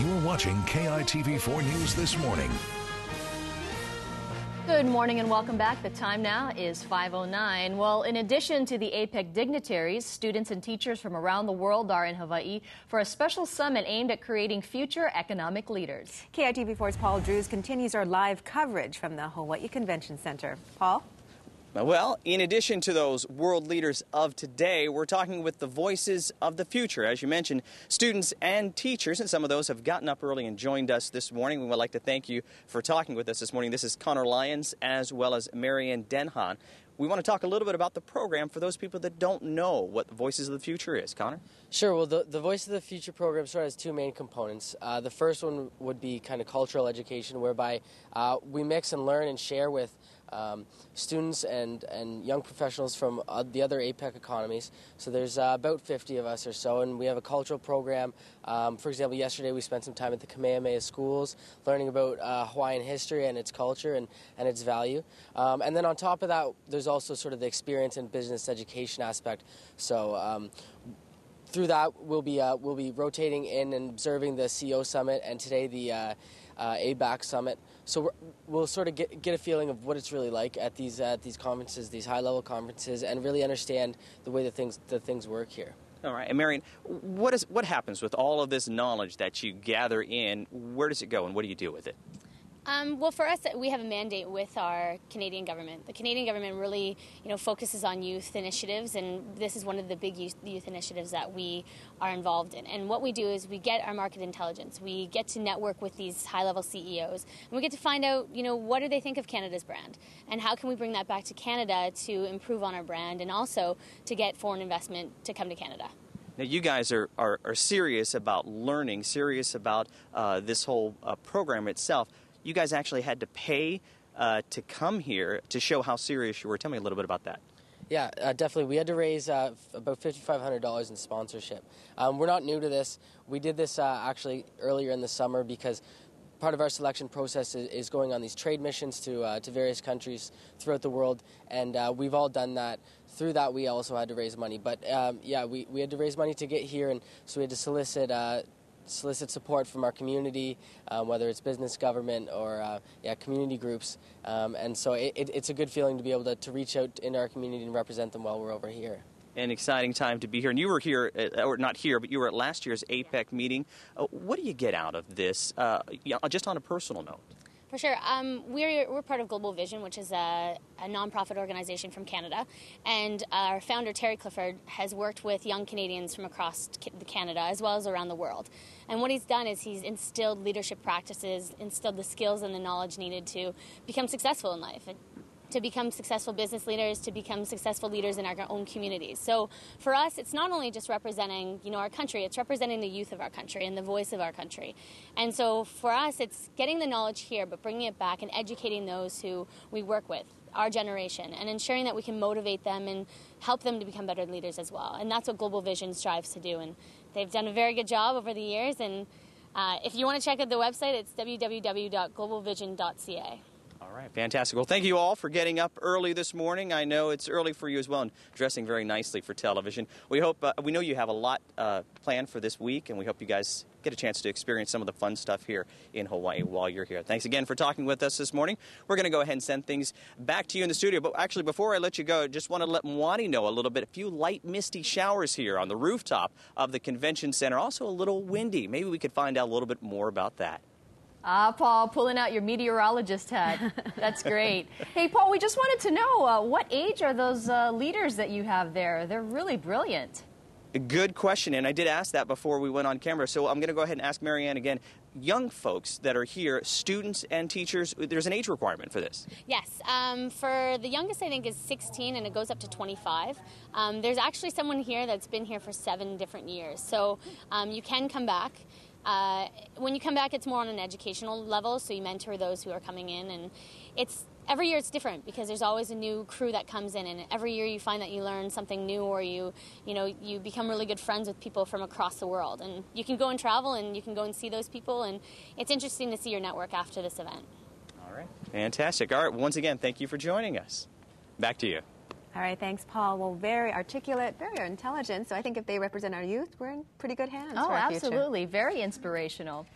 You are watching KITV4 News This Morning. Good morning and welcome back. The time now is 5:09. Well, in addition to the APEC dignitaries, students and teachers from around the world are in Hawaii for a special summit aimed at creating future economic leaders. KITV4's Paul Drews continues our live coverage from the Hawaii Convention Center. Paul? Well, in addition to those world leaders of today, we're talking with the voices of the future. As you mentioned, students and teachers, and some of those have gotten up early and joined us this morning. We would like to thank you for talking with us this morning. This is Connor Lyons as well as Marianne Denhan. We want to talk a little bit about the program for those people that don't know what the Voices of the Future is. Connor? Sure. Well, the Voice of the Future program sort of has two main components. The first one would be kind of cultural education, whereby we mix and learn and share with students and young professionals from the other APEC economies. So there's about 50 of us or so, and we have a cultural program. For example, yesterday we spent some time at the Kamehameha schools learning about Hawaiian history and its culture and its value. And then on top of that, there's also sort of the experience and business education aspect. So through that, we'll be rotating in and observing the CEO Summit and today the APEC Summit. So we'll sort of get a feeling of what it's really like at these conferences, these high-level conferences, and really understand the way that things work here. All right. And Marianne, what happens with all of this knowledge that you gather in? Where does it go, and what do you do with it? Well, for us, we have a mandate with our Canadian government. The Canadian government really, focuses on youth initiatives, and this is one of the big youth initiatives that we are involved in. And what we do is we get our market intelligence. We get to network with these high-level CEOs, and we get to find out, what do they think of Canada's brand, and how can we bring that back to Canada to improve on our brand, and also to get foreign investment to come to Canada. Now, you guys are serious about learning, serious about this whole program itself. You guys actually had to pay to come here to show how serious you were. Tell me a little bit about that. Yeah, definitely. We had to raise about $5,500 in sponsorship. We're not new to this. We did this actually earlier in the summer because part of our selection process is going on these trade missions to various countries throughout the world, and we've all done that. Through that, we also had to raise money. But we had to raise money to get here, and so we had to solicit support from our community, whether it's business, government, or community groups. And so it's a good feeling to be able to reach out in our community and represent them while we're over here. An exciting time to be here. And you were here, or not here, but you were at last year's APEC meeting. What do you get out of this, just on a personal note? For sure. We're part of Global Vision, which is a nonprofit organization from Canada. And our founder, Terry Clifford, has worked with young Canadians from across Canada as well as around the world. And what he's done is he's instilled leadership practices, instilled the skills and the knowledge needed to become successful in life, to become successful business leaders, to become successful leaders in our own communities. So for us, it's not only just representing, our country, it's representing the youth of our country and the voice of our country. And so for us, it's getting the knowledge here, but bringing it back and educating those who we work with, our generation, and ensuring that we can motivate them and help them to become better leaders as well. And that's what Global Vision strives to do. And they've done a very good job over the years. And if you want to check out the website, it's www.globalvision.ca. All right, fantastic. Well, thank you all for getting up early this morning. I know it's early for you as well, and dressing very nicely for television. We know you have a lot planned for this week, and we hope you guys get a chance to experience some of the fun stuff here in Hawaii while you're here. Thanks again for talking with us this morning. We're going to go ahead and send things back to you in the studio. But actually, before I let you go, just want to let Mwani know a little bit. A few light, misty showers here on the rooftop of the convention center. Also a little windy. Maybe we could find out a little bit more about that. Paul, pulling out your meteorologist hat. That's great. Hey, Paul, we just wanted to know, what age are those leaders that you have there? They're really brilliant. Good question, and I did ask that before we went on camera, so I'm going to go ahead and ask Marianne again. Young folks that are here, students and teachers, there's an age requirement for this. Yes. For the youngest, I think, is 16, and it goes up to 25. There's actually someone here that's been here for 7 different years, so you can come back. When you come back, it's more on an educational level, so you mentor those who are coming in, and every year it's different because there's always a new crew that comes in, and every year you find that you learn something new, or you become really good friends with people from across the world, and you can go and travel and you can go and see those people, and it's interesting to see your network after this event. All right, fantastic. All right, once again, thank you for joining us. Back to you. All right, thanks, Paul. Well, very articulate, very intelligent. So I think if they represent our youth, we're in pretty good hands for our future. Absolutely. Very inspirational.